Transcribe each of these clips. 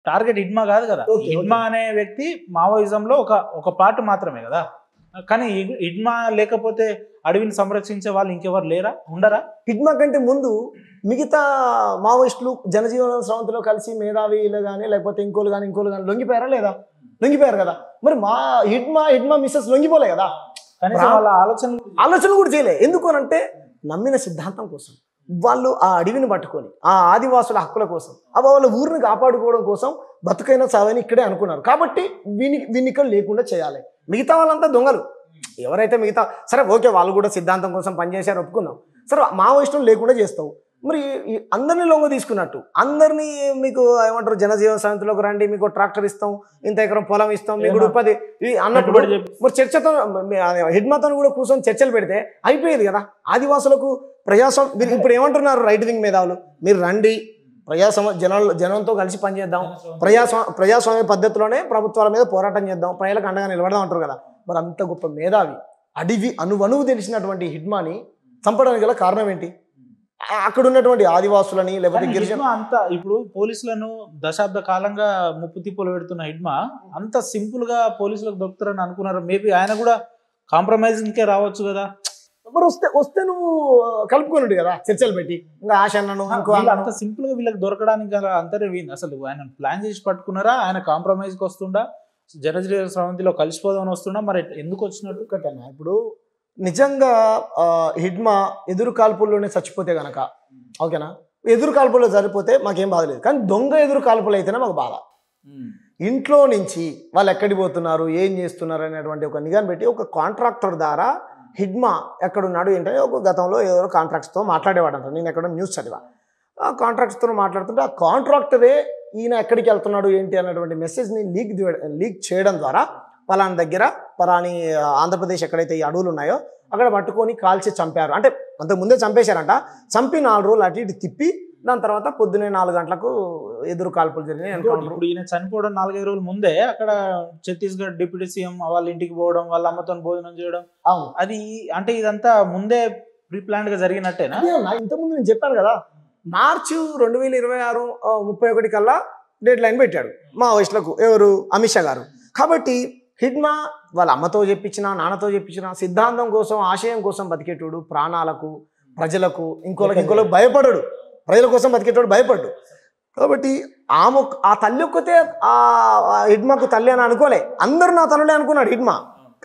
Target Hidma కాదు కదా. హిడ్మా అనే వ్యక్తి మావోయిజంలో ఒక పార్ట్ మాత్రమే కదా. కానీ హిడ్మా లేకపోతే అడవిని సంరక్షించే వాళ్ళు ఇంకెవరు లేరా, ఉండరా? హిడ్మా కంటే ముందు మిగతా మావోయిస్టులు జనజీవన స్రవంతిలో కలిసి మేధావిలు కానీ లేకపోతే ఇంకోలు కానీ లొంగిపోయారా లేదా? లొంగిపోయారు కదా. మరి మా హిడ్మా మిస్సెస్ లొంగిపోలే కదా. వాళ్ళ ఆలోచన కూడా చేయలే. ఎందుకు అంటే నమ్మిన సిద్ధాంతం కోసం, వాళ్ళు ఆ అడవిని పట్టుకొని ఆ ఆదివాసుల హక్కుల కోసం, వాళ్ళ ఊరిని కాపాడుకోవడం కోసం బతుకైనా చావని ఇక్కడే అనుకున్నారు. కాబట్టి వీన్ని ఇక్కడ లేకుండా చేయాలి. మిగతా వాళ్ళంతా దొంగలు. ఎవరైతే మిగతా సరే ఓకే వాళ్ళు కూడా సిద్ధాంతం కోసం పనిచేశారు ఒప్పుకుందాం. సరే మావోయిస్టులు లేకుండా చేస్తావు. మరి అందరినీ లొంగ తీసుకున్నట్టు అందరినీ మీకు ఏమంటారు జనజీవన సమితిలోకి రండి, మీకు ట్రాక్టర్ ఇస్తాం, ఇంత ఎకరం పొలం ఇస్తాం, మీకు ఉపాధి అన్నట్టు మరి చర్చతో హిడ్మాతో కూడా కూర్చొని చర్చలు పెడితే అయిపోయేది కదా. ఆదివాసులకు ప్రజాస్వామ్యం ఇప్పుడు ఏమంటున్నారు రైట్ వింగ్ మేధావులు, మీరు రండి జనంతో కలిసి పనిచేద్దాం, ప్రజాస్వామ్య పద్ధతిలోనే ప్రభుత్వాల మీద పోరాటం చేద్దాం, ప్రజలకు అండగా నిలబడదాం అంటారు కదా. మరి అంత గొప్ప మేధావి అడవి అణువణువు తెలిసినటువంటి హిడ్మాని చంపడానికి గల కారణం ఏంటి? అక్కడ ఉన్నటువంటి ఆదివాసులని లేకపోతే గిరిజన అంతా ఇప్పుడు పోలీసులను దశాబ్ద కాలంగా ముప్పు తిప్పులు పెడుతున్న హిడ్మా అంత సింపుల్ గా పోలీసులకు దొరుకుతారని అనుకున్నారు. మేబీ ఆయన కూడా కాంప్రమైజింగ్కే రావచ్చు కదా. మరి వస్తే నువ్వు కలుపుకోనుండు కదా చర్చలు పెట్టి. ఇంకా ఆశను అంత సింపుల్ గా వీళ్ళకి దొరకడానికి అంతరే అసలు ఆయన ప్లాన్ చేసి పట్టుకున్నారా? ఆయన కాంప్రమైజ్కి వస్తుండా, జనజీవన స్రవంతిలో కలిసిపోదామని వస్తుండా? మరి ఎందుకు వచ్చినట్టు కట్టన్నా? ఇప్పుడు నిజంగా హిడ్మా ఎదురు కాల్పుల్లోనే చచ్చిపోతే గనక ఓకేనా, ఎదురు కాల్పుల్లో సరిపోతే మాకేం బాధ లేదు. కానీ దొంగ ఎదురు కాల్పులు అయితేనే మాకు బాధ. ఇంట్లో నుంచి వాళ్ళు ఎక్కడికి పోతున్నారు, ఏం చేస్తున్నారు అనేటువంటి ఒక నిఘాను పెట్టి ఒక కాంట్రాక్టర్ ద్వారా హిడ్మా ఎక్కడున్నాడు ఏంటంటే ఒక గతంలో ఏదో కాంట్రాక్ట్స్తో మాట్లాడేవాడు అంట. నేను ఎక్కడో న్యూస్ చదివా. ఆ కాంట్రాక్ట్స్తో మాట్లాడుతుంటే ఆ కాంట్రాక్టరే ఈయన ఎక్కడికి వెళ్తున్నాడు ఏంటి అన్నటువంటి మెసేజ్ని లీక్ చేయడం ద్వారా పలానా దగ్గర పలాని ఆంధ్రప్రదేశ్ ఎక్కడైతే ఈ అడవులు ఉన్నాయో అక్కడ పట్టుకొని కాల్చి చంపారు అంటే అంతకుముందే చంపేశారంట. చంపి 4 రోజులు అటు ఇటు తిప్పి దాని తర్వాత పొద్దున్నే 4 గంటలకు ఎదురు కాల్పులు జరిగినాయి. ఇప్పుడు ఈయన చనిపోవడం 4-5 రోజుల ముందే అక్కడ ఛత్తీస్గఢ్ డిప్యూటీ సీఎం వాళ్ళ ఇంటికి పోవడం, వాళ్ళ అమ్మతో భోజనం చేయడం, అది అంటే ఇదంతా ముందే ప్రీ ప్లాన్డ్ గా జరిగినట్టేనా? ఇంతకుముందు నేను చెప్పాను కదా, మార్చి 2026 31 కల్లా డెడ్ లైన్ పెట్టాడు మావోయిస్టులకు ఎవరు, అమిత్ షా గారు. కాబట్టి హిడ్మా వాళ్ళ అమ్మతో చెప్పించిన నాన్నతో చెప్పించిన సిద్ధాంతం కోసం ఆశయం కోసం బతికేటోడు, ప్రాణాలకు ప్రజలకు ఇంకోలకు భయపడడు, ప్రజల కోసం బతికేటోడు భయపడ్డు. కాబట్టి ఆ తల్లి ఒక్కతే ఆ హిడ్మాకు తల్లి అని అనుకోలే, అందరూ నా తల్లుడే అనుకున్నాడు హిడ్మా.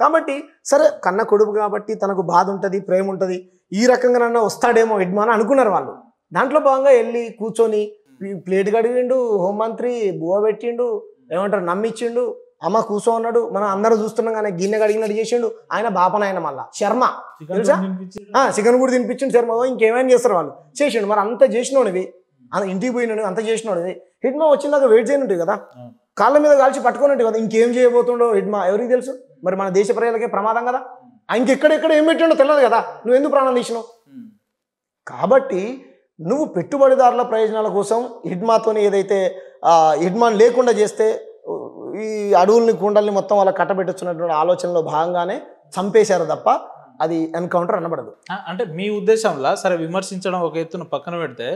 కాబట్టి సరే కన్న కొడుకు కాబట్టి తనకు బాధ ఉంటుంది, ప్రేమ ఉంటుంది, ఈ రకంగానన్నా వస్తాడేమో హిడ్మా అని అనుకున్నారు వాళ్ళు. దాంట్లో భాగంగా వెళ్ళి కూర్చొని ప్లేట్ కడిగిండు, హోంమంత్రి బువ్వ పెట్టిండు, ఏమంటారు నమ్మిచ్చిండు, అమ్మ కూర్చో ఉన్నాడు, మనం అందరూ చూస్తున్నాం కానీ గిన్నె కడిగినట్టు చేసిండు. ఆయన బాపనాయన మళ్ళా శర్మ తెలుసా, చికెన్ కూడా తినిపించిండు శర్మ. ఇంకేమైనా చేస్తారు వాళ్ళు, చేసిండు. మరి అంత చేసినోడివి, ఇంటికి పోయినాడు, అంత చేసినోడివి. హిడ్మా వచ్చిందాక వెయిట్ చేయనుంటుంది కదా, కాళ్ళ మీద కాల్చి పట్టుకున్నట్టు కదా, ఇంకేం చేయబోతుండో హిడ్మా ఎవరికి తెలుసు. మరి మన దేశ ప్రజలకే ప్రమాదం కదా, ఇంకెక్కడెక్కడ ఏం పెట్టిండో తెలియదు కదా, నువ్వు ఎందుకు ప్రాణం తీసినావు? కాబట్టి నువ్వు పెట్టుబడిదారుల ప్రయోజనాల కోసం హిడ్మాతోని ఏదైతే హిడ్మాన్ లేకుండా చేస్తే ఈ అడవుల్ని కుండల్ని మొత్తం వాళ్ళ కట్టబెట్టుతున్నటువంటి ఆలోచనలో భాగంగానే చంపేశారు తప్ప అది ఎన్కౌంటర్ అనబడదు. అంటే మీ ఉద్దేశంలో సరే విమర్శించడం ఒక ఎత్తున పక్కన పెడితే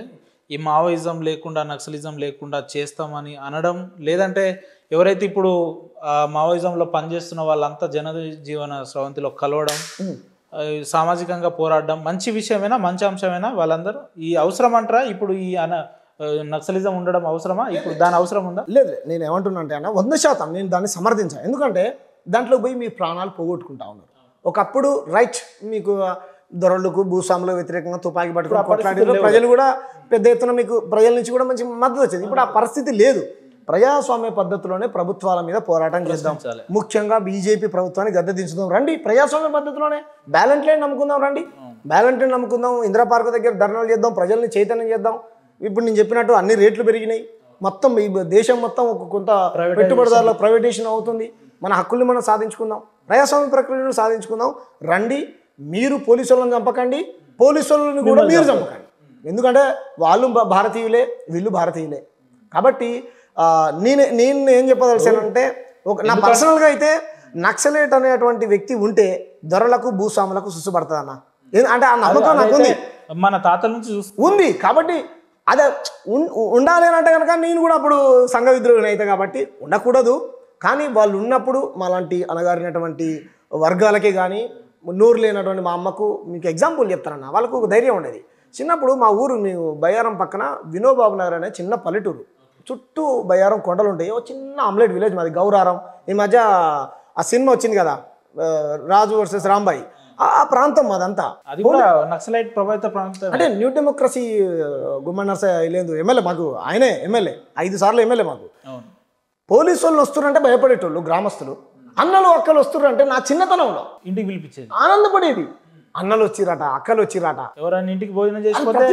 ఈ మావోయిజం లేకుండా నక్సలిజం లేకుండా చేస్తామని అనడం, లేదంటే ఎవరైతే ఇప్పుడు మావోయిజంలో పనిచేస్తున్న వాళ్ళంతా జనజీవన స్రవంతిలో కలవడం, సామాజికంగా పోరాడడం మంచి విషయమేనా, మంచి అంశమేనా? వాళ్ళందరూ ఈ అవసరం అంటారా? ఇప్పుడు ఈ నక్సలిజం ఉండడం అవసరమా? ఇప్పుడు దాని అవసరం ఉందా? లేదు, నేను ఏమంటున్నా అంటే అన్న 100% నేను దాన్ని సమర్థించాను. ఎందుకంటే దాంట్లో పోయి మీ ప్రాణాలు పోగొట్టుకుంటా ఉన్నారు. ఒకప్పుడు రైట్ మీకు దొరలకు భూస్వాములకు వ్యతిరేకంగా తుపాకీ పట్టుకుని కొట్లాడిన ప్రజలు కూడా పెద్ద ఎత్తున మీకు ప్రజల నుంచి కూడా మంచి మద్దతు వచ్చింది. ఇప్పుడు ఆ పరిస్థితి లేదు. ప్రజాస్వామ్య పద్ధతిలోనే ప్రభుత్వాల మీద పోరాటం చేద్దాం, ముఖ్యంగా బీజేపీ ప్రభుత్వాన్ని గద్దె దించుదాం రండి. ప్రజాస్వామ్య పద్ధతిలోనే బ్యాలెంట్ లైన్ నమ్ముకుందాం రండి, బ్యాలెంట్ లైన్ నమ్ముకుందాం, ఇందిరా పార్క్ దగ్గర ధర్నాలు చేద్దాం, ప్రజల్ని చైతన్యం చేద్దాం. ఇప్పుడు నేను చెప్పినట్టు అన్ని రేట్లు పెరిగినాయి, మొత్తం ఈ దేశం మొత్తం కొంత పెట్టుబడిదారుల ప్రైవేటైజేషన్ అవుతుంది. మన హక్కుల్ని మనం సాధించుకుందాం, ప్రజాస్వామ్య ప్రక్రియను సాధించుకుందాం రండి. మీరు పోలీసు వాళ్ళని చంపకండి, పోలీసు వాళ్ళని కూడా మీరు చంపకండి. ఎందుకంటే వాళ్ళు భారతీయులే, వీళ్ళు భారతీయులే. కాబట్టి నేను ఏం చెప్పదలిసానంటే నా పర్సనల్గా అయితే నక్సలైట్ అనేటువంటి వ్యక్తి ఉంటే దొరలకు భూస్వాములకు సుసుపడుతుంది అన్న. అంటే ఆ నమ్మకం నాకు ఉంది, మన తాతల నుంచి ఉంది. కాబట్టి అదే ఉండాలి అని అంటే కనుక నేను కూడా అప్పుడు సంఘ విద్రోహిని అయితే కాబట్టి ఉండకూడదు. కానీ వాళ్ళు ఉన్నప్పుడు మాలాంటి అనగారినటువంటి వర్గాలకే కానీ నోరు లేనటువంటి మా అమ్మకు మీకు ఎగ్జాంపుల్ చెప్తానన్న, వాళ్ళకు ఒక ధైర్యం ఉండేది. చిన్నప్పుడు మా ఊరు మేము బయ్యారం పక్కన వినోబాబు నగర్ అనే చిన్న పల్లెటూరు, చుట్టూ బయ్యారం కొండలు ఉంటాయి. ఒక చిన్న ఆమ్లెట్ విలేజ్ మాది గౌరారం. ఈ మధ్య ఆ సినిమా వచ్చింది కదా రాజు వర్సెస్ రాంబాయి, ఆ ప్రాంతం మాదంతా. అది కూడా నక్సలైట్ ప్రభావిత ప్రాంతం. అంటే న్యూ డెమోక్రసీ గుమ్మడి నరసయ్య లేదు ఎమ్మెల్యే మాకు, ఆయనే ఎమ్మెల్యే 5 సార్లు ఎమ్మెల్యే మాకు. పోలీసు వాళ్ళు వస్తున్నారంటే భయపడేటోళ్ళు గ్రామస్తులు. అన్నలు అక్కలు వస్తున్నారంటే నా చిన్నతనంలో ఇంటికి పిలిపించేది, ఆనందపడేది. అన్నలు వచ్చిరాట, అక్కలు వచ్చిరాట, ఎవరైనా ఇంటికి భోజనం చేసుకోతే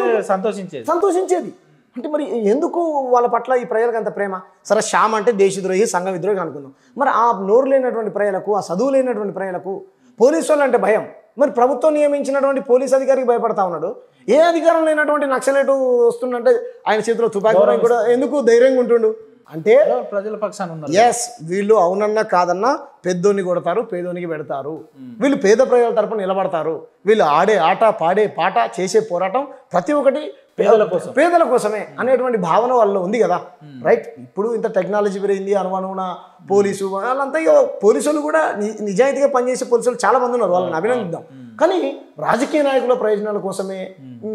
సంతోషించేది. అంటే మరి ఎందుకు వాళ్ళ పట్ల ఈ ప్రజలకు అంత ప్రేమ? సరే శ్యామ్ అంటే దేశద్రోహి సంఘ విద్రోహి అనుకుందాం, మరి ఆ నోరు లేనటువంటి ప్రజలకు, ఆ చదువు లేనటువంటి ప్రజలకు పోలీసు వాళ్ళు అంటే భయం. మరి ప్రభుత్వం నియమించినటువంటి పోలీస్ అధికారికి భయపడతా ఉన్నాడు. ఏ అధికారం లేనటువంటి నక్సలైట్ వస్తుందంటే ఆయన చేతిలో తుపాకీ కూడా ఎందుకు ధైర్యంగా ఉంటుండు అంటే ప్రజల పక్షాన ఉన్నారు. ఎస్, వీళ్ళు అవునన్నా కాదన్నా పెద్దోని కొడతారు, పేదోనికి పెడతారు. వీళ్ళు పేద ప్రజల తరపున నిలబడతారు. వీళ్ళు ఆడే ఆట, పాడే పాట, చేసే పోరాటం ప్రతి ఒక్కటి పేదల కోసమే అనేటువంటి భావన వాళ్ళలో ఉంది కదా, రైట్? ఇప్పుడు ఇంత టెక్నాలజీ పెరిగింది, అనుమానమున పోలీసు వాళ్ళంతా పోలీసులు కూడా నిజాయితీగా పనిచేసే పోలీసులు చాలా మంది ఉన్నారు, వాళ్ళని అభినందిద్దాం. కానీ రాజకీయ నాయకుల ప్రయోజనాల కోసమే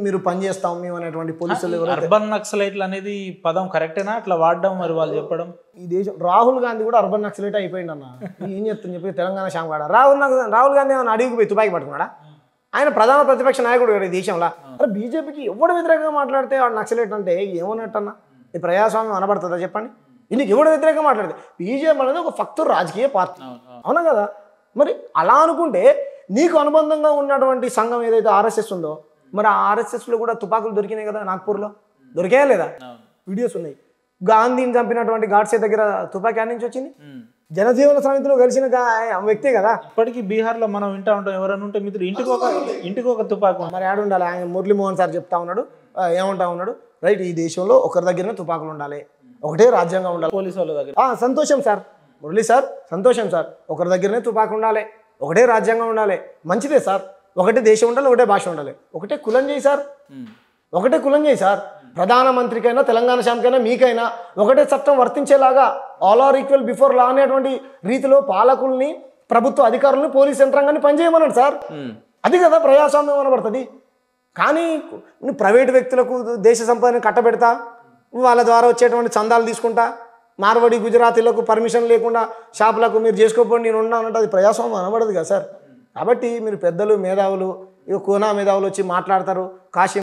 మీరు పనిచేస్తాం మేము అనేటువంటి పోలీసులు. అర్బన్ నక్సలైట్లు అనేది పదం కరెక్టేనా అట్లా వాడడం, మరి వాళ్ళు చెప్పడం? ఈ దేశం రాహుల్ గాంధీ కూడా అర్బన్ నక్సలైట్ అయిపోయింది అన్న. ఏం చెప్తాను చెప్పి తెలంగాణ శామగాడ రాహుల్ గాంధీ ఏమైనా అడిగికి పోయి తుపాకి పట్టుకున్నాడా? ఆయన ప్రధాన ప్రతిపక్ష నాయకుడు కదా ఈ దేశంలో. అరే బీజేపీకి ఎవడు వ్యతిరేకంగా మాట్లాడితే వాడు నక్సలైట్ అంటే ఏమన్నట్టన్నా? ఈ ప్రజాస్వామ్యం అనబడుతుందా చెప్పండి? ఇందుకు ఎవడు వ్యతిరేకంగా మాట్లాడితే బీజేపీ అనేది ఒక ఫక్తు రాజకీయ పార్టీ, అవునా కదా? మరి అలా అనుకుంటే నీకు అనుబంధంగా ఉన్నటువంటి సంఘం ఏదైతే ఆర్ఎస్ఎస్ ఉందో, మరి ఆ ఆర్ఎస్ఎస్లో కూడా తుపాకులు దొరికినాయి కదా, నాగ్పూర్లో దొరికాయా లేదా? వీడియోస్ ఉన్నాయి. గాంధీని చంపినటువంటి గాడ్సే దగ్గర తుపాకీ ఆడ నుంచి వచ్చింది, జనజీవన సమితిలో కలిసిన వ్యక్తే కదా. ఇప్పటికీ బీహార్లో మనం వింటా ఉంటాం, ఎవరైనా ఉంటే మిత్రులు ఇంటికి ఒక తుపాకు. మరి ఆడ ఉండాలి. ఆయన మురళీమోహన్ సార్ చెప్తా ఉన్నాడు, ఏమంటా ఉన్నాడు, రైట్? ఈ దేశంలో ఒకరి దగ్గర తుపాకులు ఉండాలి, ఒకటే రాజ్యాంగం ఉండాలి. పోలీసు వాళ్ళ దగ్గర సంతోషం సార్, మురళీ సార్ సంతోషం సార్, ఒకరి దగ్గరనే తుపాకు ఉండాలి, ఒకటే రాజ్యాంగం ఉండాలి, మంచిదే సార్. ఒకటే దేశం ఉండాలి, ఒకటే భాష ఉండాలి, ఒకటే కులం చేయి సార్, ఒకటే కులం చేయి సార్. ప్రధానమంత్రికైనా తెలంగాణ శామకైనా మీకైనా ఒకటే చట్టం వర్తించేలాగా all are equal before law అనేటువంటి రీతిలో పాలకుల్ని, ప్రభుత్వ అధికారులని, పోలీస్ యంత్రాంగాన్ని పనిచేయమన్నాడు సార్. అది కదా ప్రజాస్వామ్యం అనబడుతుంది. కానీ నువ్వు ప్రైవేటు వ్యక్తులకు దేశ సంపదని కట్టబెడతా, వాళ్ళ ద్వారా వచ్చేటువంటి చందాలు తీసుకుంటా, మార్వాడి గుజరాతీలకు పర్మిషన్ లేకుండా షాపులకు మీరు చేసుకోకపోండి నేను ఉన్నా అంటే అది ప్రజాస్వామ్యం అనబడదు కదా సార్. కాబట్టి మీరు పెద్దలు, మేధావులు, కోనా మేధావులు వచ్చి మాట్లాడతారు, కాశీ